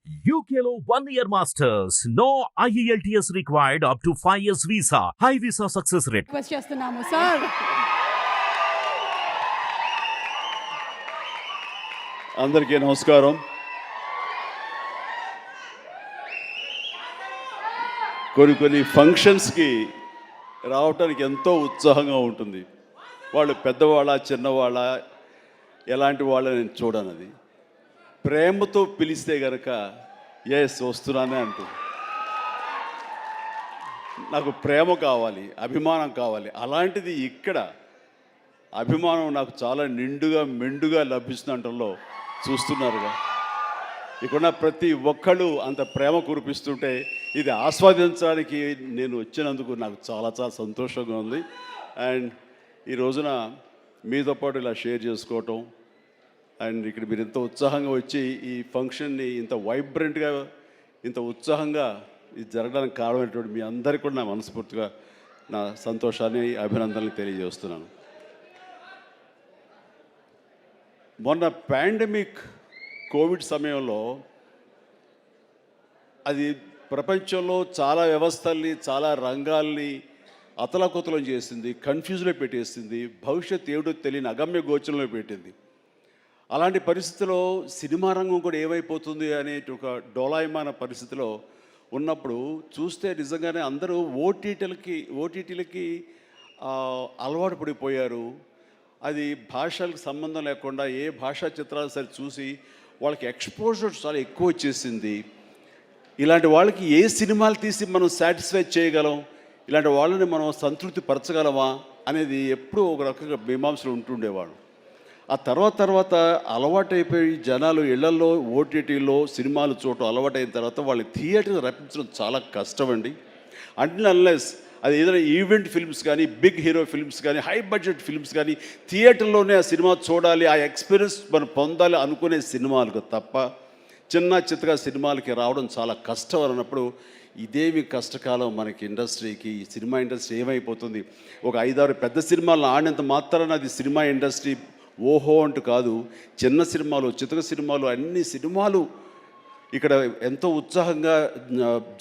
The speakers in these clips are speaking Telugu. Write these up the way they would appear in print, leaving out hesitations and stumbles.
UKLO 1 year masters. No IELTS required up to 5 years visa. High visa success rate. Request చేస్తున్నాము సార్. అందరికీ నమస్కారం. కొన్ని ఫంక్షన్స్కి రావటానికి ఎంతో ఉత్సాహంగా ఉంటుంది. వాళ్ళు పెద్దవాళ్ళ చిన్నవాళ్ళ ఎలాంటి వాళ్ళని నేను చూడనది. ప్రేమతో పిలిస్తే కనుక ఎస్ వస్తున్నానే అంటుంది. నాకు ప్రేమ కావాలి, అభిమానం కావాలి. అలాంటిది ఇక్కడ అభిమానం నాకు చాలా నిండుగా మెండుగా లభిస్తుండటంలో చూస్తున్నారుగా. ఇక్కడ ప్రతి ఒక్కళ్ళు అంత ప్రేమ కురిపిస్తుంటే ఇది ఆస్వాదించడానికి నేను వచ్చినందుకు నాకు చాలా చాలా సంతోషంగా ఉంది. అండ్ ఈ రోజున మీతో పాటు ఇలా షేర్ చేసుకోవటం అండ్ ఇక్కడ మీరు ఇంత ఉత్సాహంగా వచ్చి ఈ ఫంక్షన్ని ఇంత వైబ్రెంట్గా ఇంత ఉత్సాహంగా ఇది జరగడానికి కారణమైనటువంటి మీ అందరికీ కూడా నా మనస్ఫూర్తిగా నా సంతోషాన్ని అభినందనలు తెలియజేస్తున్నాను. మొన్న పాండమిక్ కోవిడ్ సమయంలో అది ప్రపంచంలో చాలా వ్యవస్థల్ని చాలా రంగాల్ని అతలాకుతలం చేసింది, కన్ఫ్యూజ్లో పెట్టేసింది, భవిష్యత్ ఏమిటో తెలియని అగమ్య గోచరంలో పెట్టింది. అలాంటి పరిస్థితిలో సినిమా రంగం కూడా ఏమైపోతుంది అనే ఒక డోలాయమాన పరిస్థితిలో ఉన్నప్పుడు చూస్తే నిజంగానే అందరూ ఓటీటీలకి అలవాటు పడిపోయారు. అది భాషలకు సంబంధం లేకుండా ఏ భాషా చిత్రాలు సరి చూసి వాళ్ళకి ఎక్స్పోజర్ చాలా ఎక్కువ వచ్చేసింది. ఇలాంటి వాళ్ళకి ఏ సినిమాలు తీసి మనం సాటిస్ఫై చేయగలం, ఇలాంటి వాళ్ళని మనం సంతృప్తి పరచగలమా అనేది ఎప్పుడూ ఒక రకంగా మీమాంసలు ఉంటుండేవాడు. ఆ తర్వాత అలవాటైపోయి జనాలు ఇళ్లలో ఓటీటీలో సినిమాలు చూడటం అలవాటైన తర్వాత వాళ్ళ థియేటర్ రప్పించడం చాలా కష్టం అండి. అన్లెస్ అది ఏదైనా ఈవెంట్ ఫిల్మ్స్ కానీ, బిగ్ హీరో ఫిల్మ్స్ కానీ, హై బడ్జెట్ ఫిల్మ్స్ కానీ థియేటర్లోనే ఆ సినిమా చూడాలి, ఆ ఎక్స్పీరియన్స్ మనం పొందాలి అనుకునే సినిమాలకు తప్ప చిన్నగా సినిమాలకి రావడం చాలా కష్టం అన్నప్పుడు ఇదేమి కష్టకాలం మనకి ఇండస్ట్రీకి. ఈ సినిమా ఇండస్ట్రీ ఏమైపోతుంది, ఒక 5-6 పెద్ద సినిమాలను ఆడినంత మాత్రాన అది సినిమా ఇండస్ట్రీ ఓహో అంటూ కాదు. చిన్న సినిమాలు, చితక సినిమాలు, అన్ని సినిమాలు ఇక్కడ ఎంతో ఉత్సాహంగా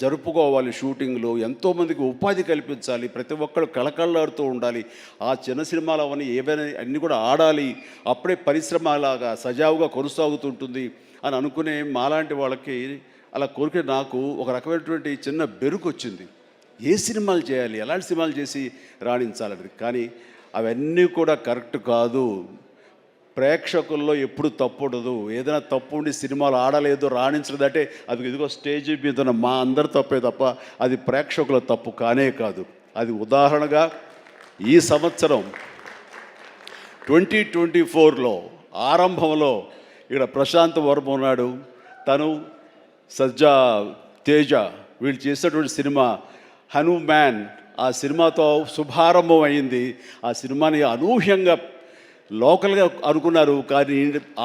జరుపుకోవాలి. షూటింగ్లో ఎంతోమందికి ఉపాధి కల్పించాలి, ప్రతి ఒక్కరు కళకళలాడుతూ ఉండాలి. ఆ చిన్న సినిమాలు అవన్నీ ఏవైనా అన్నీ కూడా ఆడాలి, అప్పుడే పరిశ్రమ అలాగా సజావుగా కొనసాగుతుంటుంది అని అనుకునే మాలాంటి వాళ్ళకి అలా కోరిక నాకు ఒక రకమైనటువంటి చిన్న బెరుకు వచ్చింది. ఏ సినిమాలు చేయాలి, ఎలాంటి సినిమాలు చేసి రాణించాలనేది. కానీ అవన్నీ కూడా కరెక్ట్ కాదు. ప్రేక్షకుల్లో ఎప్పుడు తప్పు ఉండదు. ఏదైనా తప్పు ఉండి సినిమాలు ఆడలేదు, రాణించలేదంటే అది ఇదిగో స్టేజ్ మీద ఉన్న మా అందరి తప్పే తప్ప అది ప్రేక్షకుల తప్పు కానే కాదు. అది ఉదాహరణగా ఈ సంవత్సరం 2024లో ఆరంభంలో ఇక్కడ ప్రశాంత్ వర్మ ఉన్నాడు, తను సజ్జా తేజ వీళ్ళు చేసినటువంటి సినిమా హనుమాన్, ఆ సినిమాతో శుభారంభం అయింది. ఆ సినిమాని అనూహ్యంగా లోకల్గా అనుకున్నారు, కానీ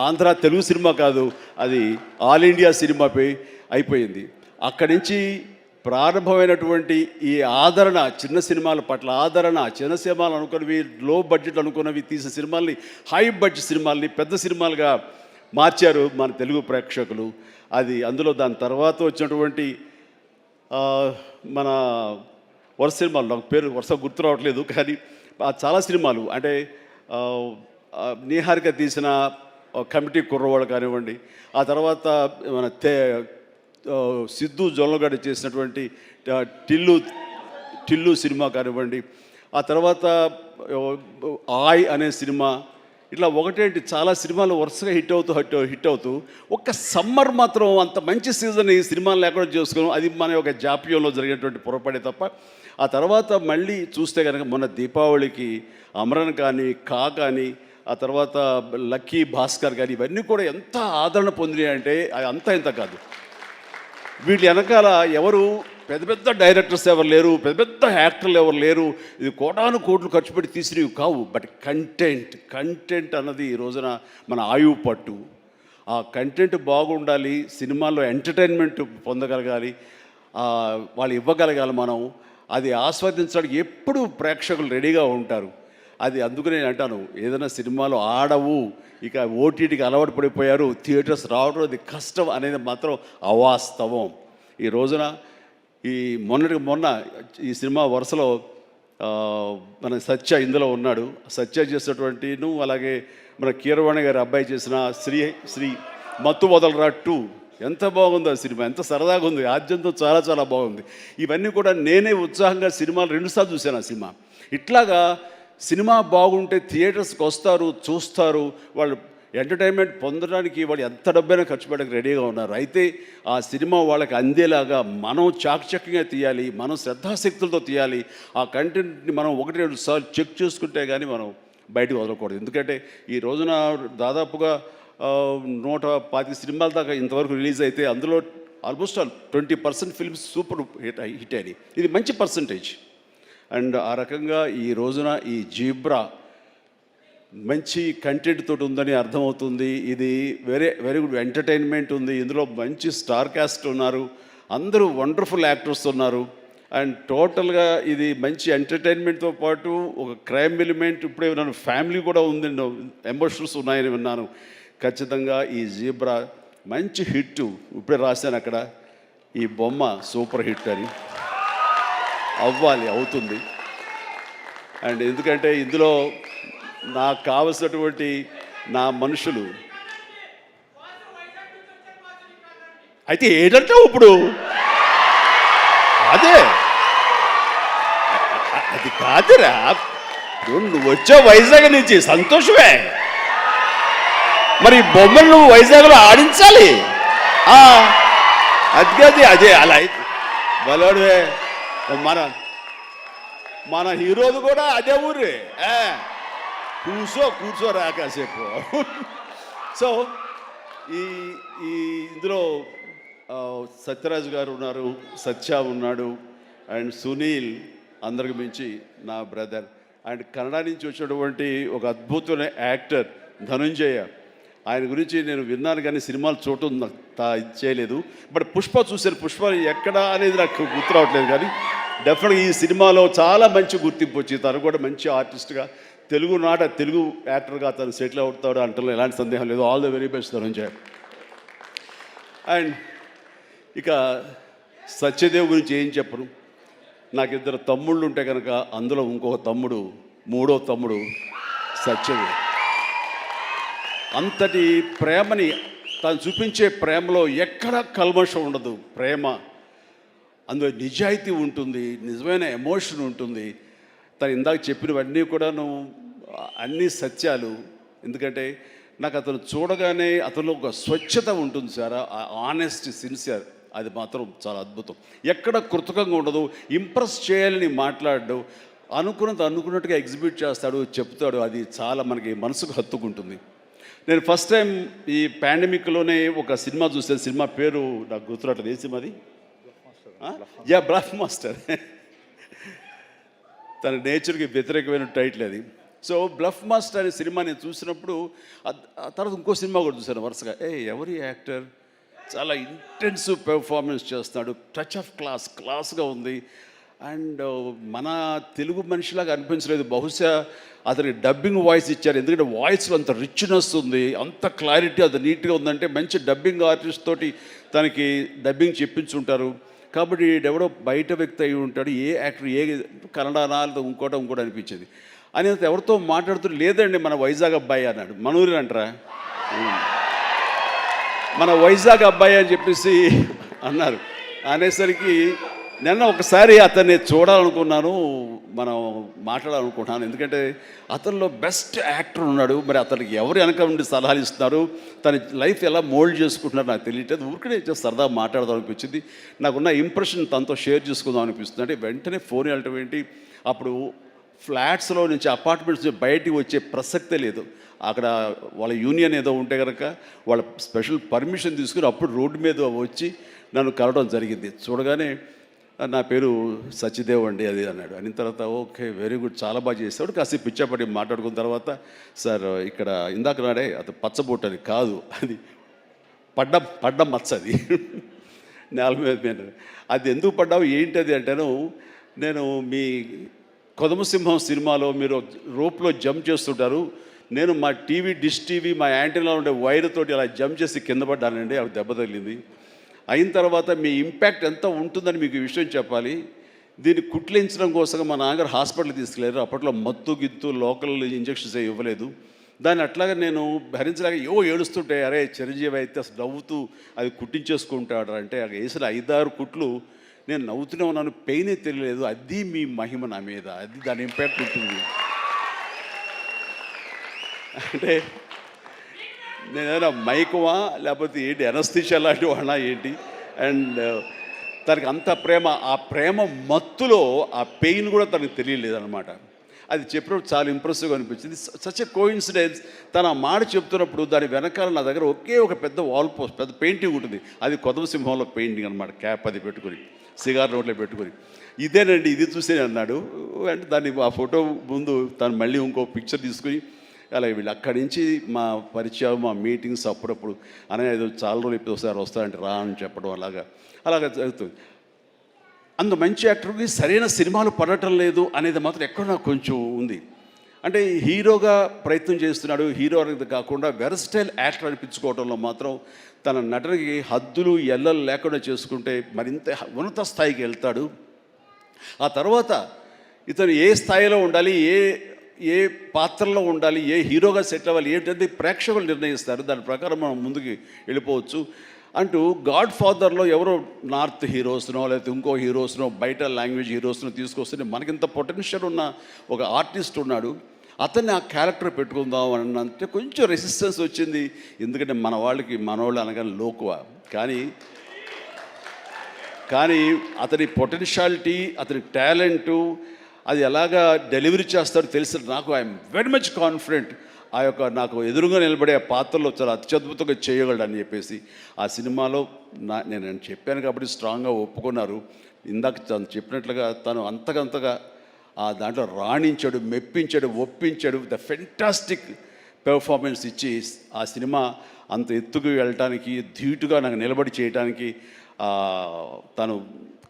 ఆంధ్ర తెలుగు సినిమా కాదు, అది ఆల్ ఇండియా సినిమాపై అయిపోయింది. అక్కడి నుంచి ప్రారంభమైనటువంటి ఈ ఆదరణ, చిన్న సినిమాల పట్ల ఆదరణ, చిన్న సినిమాలు అనుకున్నవి, లో బడ్జెట్ అనుకున్నవి తీసిన సినిమాల్ని హై బడ్జెట్ సినిమాల్ని పెద్ద సినిమాలుగా మార్చారు మన తెలుగు ప్రేక్షకులు. అది అందులో దాని తర్వాత వచ్చినటువంటి మన వరుస సినిమాలు, నాకు పేరు వరుస గుర్తు రావట్లేదు, కానీ చాలా సినిమాలు అంటే నీహారిక తీసిన కమిటీ కుర్రవాళ్ళు కానివ్వండి, ఆ తర్వాత మన సిద్ధు జొల్లగడ్డ చేసినటువంటి టిల్లు సినిమా కానివ్వండి, ఆ తర్వాత ఆయ్ అనే సినిమా, ఇట్లా ఒకటేంటి చాలా సినిమాలు వరుసగా హిట్ అవుతూ ఒక్క సమ్మర్ మాత్రం అంత మంచి సీజన్ ఈ సినిమాలు లేకుండా చేసుకున్నాం. అది మన యొక్క జాప్యంలో జరిగినటువంటి పొరపాటే తప్ప ఆ తర్వాత మళ్ళీ చూస్తే కనుక మొన్న దీపావళికి అమరన్ కానీ, కా కానీ, ఆ తర్వాత లక్కీ భాస్కర్ కానీ ఇవన్నీ కూడా ఎంత ఆదరణ పొందినాయి అంటే అది అంతా ఇంత కాదు. వీటి వెనకాల ఎవరు పెద్ద పెద్ద డైరెక్టర్స్ ఎవరు లేరు, పెద్ద పెద్ద యాక్టర్లు ఎవరు లేరు. ఇది కోటాను కోట్లు ఖర్చు పెట్టి తీసినవి కావు. బట్ కంటెంట్ అన్నది ఈ రోజున మన ఆయువు పట్టు. ఆ కంటెంట్ బాగుండాలి, సినిమాల్లో ఎంటర్టైన్మెంట్ పొందగలగాలి, వాళ్ళు ఇవ్వగలగాలి. మనం అది ఆస్వాదించడానికి ఎప్పుడు ప్రేక్షకులు రెడీగా ఉంటారు. అది అందుకనే నేను అంటాను, ఏదైనా సినిమాలు ఆడవు, ఇక ఓటీటీకి అలవాటు పడిపోయారు, థియేటర్స్ రావడం అది కష్టం అనేది మాత్రం అవాస్తవం. ఈ రోజున ఈ మొన్న ఈ సినిమా వరుసలో మన సత్య ఇందులో ఉన్నాడు. సత్య చేసినటువంటి అలాగే మన కీరవాణి గారి అబ్బాయి చేసిన శ్రీ మత్తు వదలరా 2 ఎంత బాగుంది ఆ సినిమా, ఎంత సరదాగా ఉంది, ఆద్యంతం చాలా చాలా బాగుంది. ఇవన్నీ కూడా నేనే ఉత్సాహంగా సినిమాలు 2 సార్లు చూశాను ఆ సినిమా. ఇట్లాగా సినిమా బాగుంటే థియేటర్స్కి వస్తారు, చూస్తారు, వాళ్ళు ఎంటర్టైన్మెంట్ పొందడానికి వాళ్ళు ఎంత డబ్బైనా ఖర్చు పెట్టడానికి రెడీగా ఉన్నారు. అయితే ఆ సినిమా వాళ్ళకి అందేలాగా మనం చాకచక్యంగా తీయాలి, మనం శ్రద్ధాశక్తులతో తీయాలి. ఆ కంటెంట్ని మనం 1-2 సార్లు చెక్ చేసుకుంటే కానీ మనం బయటకు వదలకూడదు. ఎందుకంటే ఈ రోజున దాదాపుగా 125 సినిమాల దాకా ఇంతవరకు రిలీజ్ అయితే అందులో ఆల్మోస్ట్ 20% ఫిల్మ్స్ సూపర్ హిట్ అయినాయి. ఇది మంచి పర్సంటేజ్. అండ్ ఆ రకంగా ఈ రోజున ఈ జీబ్రా మంచి కంటెంట్ తోటి ఉందని అర్థమవుతుంది. ఇది వెరీ గుడ్ ఎంటర్టైన్మెంట్ ఉంది. ఇందులో మంచి స్టార్ కాస్ట్ ఉన్నారు, అందరూ వండర్ఫుల్ యాక్టర్స్ ఉన్నారు. అండ్ టోటల్గా ఇది మంచి ఎంటర్టైన్మెంట్తో పాటు ఒక క్రైమ్ ఎలిమెంట్, ఇప్పుడే విన్నాను ఫ్యామిలీ కూడా ఉంది, ఎమోషన్స్ ఉన్నాయని విన్నాను. ఖచ్చితంగా ఈ జీబ్రా మంచి హిట్. ఇప్పుడే రాశాను అక్కడ, ఈ బొమ్మ సూపర్ హిట్ అని. అవ్వాలి, అవుతుంది. అండ్ ఎందుకంటే ఇందులో నాకు కావలసినటువంటి నా మనుషులు అయితే ఏంటంటావు ఇప్పుడు, అదే అది కాదురా, నువ్వు వచ్చే వైజాగ్ నుంచి సంతోషమే, మరి బొమ్మలు నువ్వు వైజాగ్లో ఆడించాలి. అది అదే అలా బలోడువే. మన హీరోది కూడా అదే ఊరే. కూర్చోరా కాసేపు. సో ఈ ఇందులో సత్యరాజు గారు ఉన్నారు, సత్య ఉన్నాడు, అండ్ సునీల్, అందరికి మించి నా బ్రదర్. అండ్ కన్నడ నుంచి వచ్చినటువంటి ఒక అద్భుతమైన యాక్టర్ ధనుంజయ. ఆయన గురించి నేను విన్నాను కానీ సినిమాలు చూడటం నాకు చేయలేదు. బట్ పుష్ప చూశాను. పుష్ప ఎక్కడ అనేది నాకు గుర్తు రావట్లేదు, కానీ డెఫినెట్గా ఈ సినిమాలో చాలా మంచి గుర్తింపు వచ్చి తను కూడా మంచి ఆర్టిస్ట్గా తెలుగు యాక్టర్గా తను సెటిల్ అవుతాడు అంటలో ఎలాంటి సందేహం లేదు. All the very best Dhananjaya. And ఇక సత్యదేవ్ గురించి ఏం చెప్పను. నాకు 2 తమ్ముళ్ళు ఉంటే కనుక అందులో ఇంకొక తమ్ముడు, 3వ తమ్ముడు సత్యదేవ్. అంతటి ప్రేమని తను చూపించే ప్రేమలో ఎక్కడ కల్మషం ఉండదు. ప్రేమ అందులో నిజాయితీ ఉంటుంది, నిజమైన ఎమోషన్ ఉంటుంది. తను ఇందాక చెప్పినవన్నీ కూడాను అన్ని సత్యాలు. ఎందుకంటే నాకు అతను చూడగానే అతనిలో ఒక స్వచ్ఛత ఉంటుంది సార్, ఆనెస్ట్, సిన్సియర్. అది మాత్రం చాలా అద్భుతం. ఎక్కడ కృతకంగా ఉండదు, ఇంప్రెస్ చేయాలని మాట్లాడడు, అనుకున్నట్టుగా ఎగ్జిబిట్ చేస్తాడు, చెప్తాడు. అది చాలా మనకి మనసుకు హత్తుకుంటుంది. నేను ఫస్ట్ టైం ఈ పాండమిక్లోనే ఒక సినిమా చూసాను. సినిమా పేరు నాకు గుర్తురాట్లేదు. ఏ సినిమా అది? Bluff master. తన నేచర్కి వ్యతిరేకమైన టైటిల్ అది. సో బ్లఫ్ మాస్టర్ అనే సినిమా నేను చూసినప్పుడు ఆ తర్వాత ఇంకో సినిమా కూడా చూశాను వరుసగా. ఎవరి యాక్టర్ చాలా ఇంటెన్సివ్ పెర్ఫార్మెన్స్ చేస్తున్నాడు, టచ్ ఆఫ్ క్లాస్గా ఉంది. అండ్ మన తెలుగు మనిషిలాగా అనిపించలేదు. బహుశా అతనికి డబ్బింగ్ వాయిస్ ఇచ్చారు, ఎందుకంటే వాయిస్లో అంత రిచ్నెస్ ఉంది, అంత క్లారిటీ, అంత నీట్గా ఉందంటే మంచి డబ్బింగ్ ఆర్టిస్ట్ తోటి తనకి డబ్బింగ్ చెప్పించుంటారు. కాబట్టి ఎవడో బయట వ్యక్తి అయి ఉంటాడు. ఏ యాక్టర్, ఏ కన్నడనా లేదా ఇంకోటి అనిపించేది. అని ఎవరితో మాట్లాడుతూ, లేదండి మన వైజాగ్ అబ్బాయి అన్నాడు. మనూరి అంటారా, మన వైజాగ్ అబ్బాయి అని చెప్పేసి అన్నారు. అనేసరికి నిన్న ఒకసారి అతన్ని చూడాలనుకున్నాను, మనం మాట్లాడాలనుకుంటున్నాను. ఎందుకంటే అతనిలో బెస్ట్ యాక్టర్ ఉన్నాడు. మరి అతనికి ఎవరు వెనక నుండి సలహాలు ఇస్తున్నారు, తన లైఫ్ ఎలా మోల్డ్ చేసుకుంటున్నారు నాకు తెలియట్లేదు. ఊరికనే సరదా మాట్లాడదాం అనిపించింది. నాకున్న ఇంప్రెషన్ తనతో షేర్ చేసుకుందాం అనిపిస్తుంది. అంటే వెంటనే ఫోన్ వెళ్ళటం ఏంటి, అప్పుడు ఫ్లాట్స్లో నుంచి, అపార్ట్మెంట్స్ నుంచి బయటికి వచ్చే ప్రసక్తే లేదు. అక్కడ వాళ్ళ యూనియన్ ఏదో ఉంటే కనుక వాళ్ళ స్పెషల్ పర్మిషన్ తీసుకుని అప్పుడు రోడ్డు మీద వచ్చి నన్ను కలవడం జరిగింది. చూడగానే నా పేరు సత్యదేవ్ అండి అది అన్నాడు. అనిన తర్వాత ఓకే వెరీ గుడ్, చాలా బాగా చేస్తాడు. కాసేపు పిచ్చాపడి మాట్లాడుకున్న తర్వాత, సార్ ఇక్కడ ఇందాక నాడే అది పచ్చబొట్టు అని కాదు, అది పడ్డ మచ్చ, అది నేల మీద. అది ఎందుకు పడ్డావు ఏంటి అది అంటాను. నేను మీ కొదమసింహం సినిమాలో మీరు రోప్లో జంప్ చేస్తుంటారు, నేను మా డిష్ టీవీ మా యాంటీనాలో ఉండే వైర్ తోటి అలా జంప్ చేసి కింద పడ్డానండి, అవి దెబ్బ తగిలింది. అయిన తర్వాత మీ ఇంపాక్ట్ ఎంత ఉంటుందని మీకు ఈ విషయం చెప్పాలి. దీన్ని కుట్లించడం కోసం మా నాన్నగారు హాస్పిటల్కి తీసుకెళ్ళారు. అప్పట్లో మత్తు గిత్తు లోకల్ ఇంజక్షన్స్ ఇవ్వలేదు. దాన్ని అట్లాగే నేను భరించలేక ఏడుస్తుంటే, అరే చిరంజీవి అయితే అసలు నవ్వుతూ అది కుట్టించేసుకుంటాడు అంటే, అక్కడ వేసిన 5-6 కుట్లు నేను నవ్వుతూనే ఉన్నాను, పెయినే తెలియలేదు. అది మీ మహిమ నా మీద, అది దాని ఇంపాక్ట్ ఉంటుంది. అంటే నేను ఏదైనా మైకువా లేకపోతే ఏంటి ఎనస్థిషియా లాంటి వాడినా ఏంటి. అండ్ తనకి అంత ప్రేమ, ఆ ప్రేమ మత్తులో ఆ పెయిన్ కూడా తనకు తెలియలేదన్నమాట. అది చెప్పినప్పుడు చాలా ఇంప్రెసివ్గా అనిపించింది. Such a coincidence. తను ఆ మాట చెప్తున్నప్పుడు దాని వెనకాల నా దగ్గర ఒకే ఒక పెద్ద వాల్ పోస్ట్, పెద్ద పెయింటింగ్ ఉంటుంది. అది కొదమసింహంలో పెయింటింగ్ అనమాట. క్యాప్ అది పెట్టుకొని, సిగార్ నోట్లో పెట్టుకొని, ఇదేనండి ఇది చూసే అన్నాడు. అంటే దాన్ని ఆ ఫోటో ముందు తను మళ్ళీ ఇంకో పిక్చర్ తీసుకుని అలాగే వీళ్ళు అక్కడి నుంచి మా పరిచయం, మా మీటింగ్స్ అప్పుడప్పుడు అనేది చాలా రోజులు ఇప్పుడు ఒకసారి వస్తారంటే రా అని చెప్పడం అలాగా జరుగుతుంది. అంత మంచి యాక్టర్కి సరైన సినిమాలు పడటం లేదు అనేది మాత్రం ఎక్కడ నాకు కొంచెం ఉంది. అంటే హీరోగా ప్రయత్నం చేస్తున్నాడు, హీరో అనేది కాకుండా వెరస్టైల్ యాక్టర్ అనిపించుకోవడంలో మాత్రం తన నటనకి హద్దులు ఎల్లలు లేకుండా చేసుకుంటే మరింత ఉన్నత స్థాయికి వెళ్తాడు. ఆ తర్వాత ఇతను ఏ స్థాయిలో ఉండాలి, ఏ పాత్రలో ఉండాలి, ఏ హీరోగా సెట్ అవ్వాలి ఏంటంటే ప్రేక్షకులు నిర్ణయిస్తారు. దాని ప్రకారం మనం ముందుకు వెళ్ళిపోవచ్చు అంటూ గాడ్ ఫాదర్లో ఎవరో నార్త్ హీరోస్నో లేకపోతే ఇంకో హీరోస్నో బయట లాంగ్వేజ్ హీరోస్నో తీసుకొస్తే మనకింత పొటెన్షియల్ ఉన్న ఒక ఆర్టిస్ట్ ఉన్నాడు, అతన్ని ఆ క్యారెక్టర్ పెట్టుకుందాం అని అంటే కొంచెం రెసిస్టెన్స్ వచ్చింది. ఎందుకంటే మన వాళ్ళు అనగానే లోకువ. కానీ అతని పొటెన్షియాలిటీ, అతని టాలెంటు, అది ఎలాగా డెలివరీ చేస్తారో తెలిసి నాకు ఐఎమ్ వెరీ మచ్ కాన్ఫిడెంట్ ఆ యొక్క నాకు ఎదురుగా నిలబడే ఆ పాత్రలో చాలా అత్యద్భుతంగా చేయగలడు అని చెప్పేసి ఆ సినిమాలో నేను చెప్పాను కాబట్టి స్ట్రాంగ్గా ఒప్పుకున్నారు. ఇందాక తను చెప్పినట్లుగా తను అంతకంతగా ఆ దాంట్లో రాణించాడు, మెప్పించాడు, ఒప్పించాడు. ద ఫెంటాస్టిక్ పెర్ఫార్మెన్స్ ఇచ్చి ఆ సినిమా అంత ఎత్తుకు వెళ్ళటానికి, ధీటుగా నాకు నిలబడి చేయడానికి తను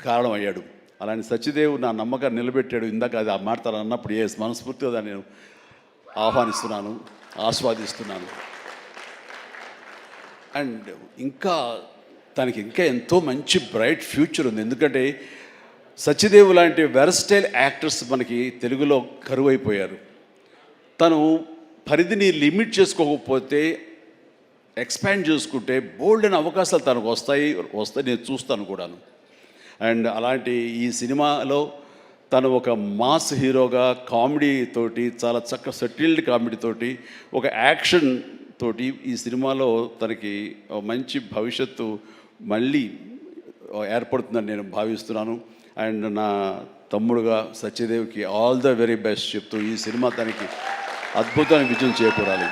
కారణమయ్యాడు. అలాంటి సత్యదేవ్ నా నమ్మకాన్ని నిలబెట్టాడు. ఇందాక అది ఆ మాట తను అన్నప్పుడు మనస్ఫూర్తిగా దాన్ని నేను ఆహ్వానిస్తున్నాను, ఆస్వాదిస్తున్నాను. అండ్ ఇంకా తనకి ఇంకా ఎంతో మంచి బ్రైట్ ఫ్యూచర్ ఉంది. ఎందుకంటే సత్యదేవ్ లాంటి వెరస్టైల్ యాక్టర్స్ మనకి తెలుగులో కరువైపోయారు. తను పరిధిని లిమిట్ చేసుకోకపోతే, ఎక్స్పాండ్ చేసుకుంటే బోల్డ్ అయిన అవకాశాలు తనకు వస్తాయి నేను చూస్తాను కూడాను. అండ్ అలాంటి ఈ సినిమాలో తను ఒక మాస్ హీరోగా కామెడీ తోటి, చాలా చక్కగా సెటిల్డ్ కామెడీ తోటి, ఒక యాక్షన్ తోటి ఈ సినిమాలో తనకి మంచి భవిష్యత్తు మళ్ళీ ఏర్పడుతుందని నేను భావిస్తున్నాను. అండ్ నా తమ్ముడుగా సత్యదేవ్కి ఆల్ ద వెరీ బెస్ట్ చెప్తూ ఈ సినిమా తనకి అద్భుతమైన విజయం చేకూరాలి.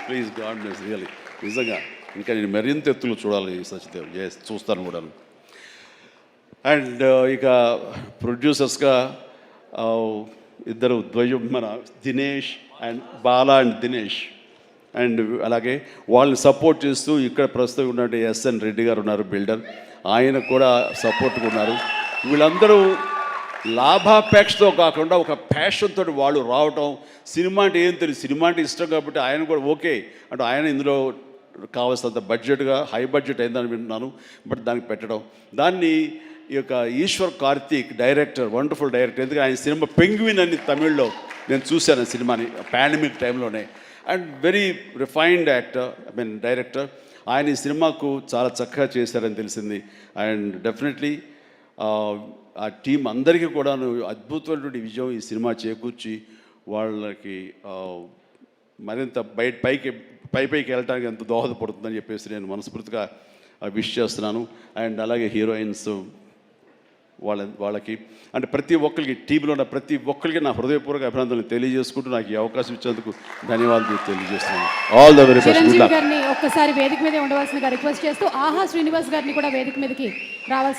Please God bless really. నిజంగా ఇంకా నేను మరింత ఎత్తులు చూడాలి సత్యదేవ్. చూస్తాను కూడాను. అండ్ ఇక ప్రొడ్యూసర్స్గా ఇద్దరు ద్వయం, మన Dinesh and Bala and Dinesh. And అలాగే వాళ్ళని సపోర్ట్ చేస్తూ ఇక్కడ ప్రస్తుతం ఉన్నటువంటి ఎస్ఎన్ రెడ్డి గారు ఉన్నారు, బిల్డర్. ఆయన కూడా సపోర్ట్గా ఉన్నారు. వీళ్ళందరూ లాభాపేక్షతో కాకుండా ఒక ప్యాషన్తో వాళ్ళు రావటం. సినిమా అంటే ఏం తెలియదు, సినిమా అంటే ఇష్టం కాబట్టి ఆయన కూడా ఓకే అంటే ఆయన ఇందులో కావాల్సినంత బడ్జెట్గా హై బడ్జెట్ అయిందని వింటున్నాను. బట్ దానికి పెట్టడం, దాన్ని ఈ యొక్క Eshwar Karthik director, wonderful director. ఎందుకంటే ఆయన సినిమా పెంగ్విన్ అని తమిళ్లో నేను చూశాను ఆ సినిమాని పాండమిక్ టైంలోనే. And very refined actor, director. ఆయన ఈ సినిమాకు చాలా చక్కగా చేశారని తెలిసింది. అండ్ డెఫినెట్లీ ఆ టీం అందరికీ కూడా అద్భుతమైనటువంటి విజయం ఈ సినిమా చేకూర్చి వాళ్ళకి మరింత పైకి వెళ్ళడానికి ఎంత దోహదపడుతుందని చెప్పేసి నేను మనస్ఫూర్తిగా విష్ చేస్తున్నాను. అండ్ అలాగే హీరోయిన్స్ వాళ్ళకి అంటే ప్రతి ఒక్కరికి, టీంలో ఉన్న ప్రతి ఒక్కరికి నా హృదయపూర్వక అభినందనలు తెలియజేసుకుంటూ నాకు ఈ అవకాశం ఇచ్చేందుకు ధన్యవాదాలు తెలియజేస్తున్నాను. All the very best. గారిని ఒక్కసారి వేదిక మీద ఉండవలసిందిగా రిక్వెస్ట్ చేస్తూ ఆహా శ్రీనివాస్ గారిని కూడా వేదిక మీదకి రావాల్సి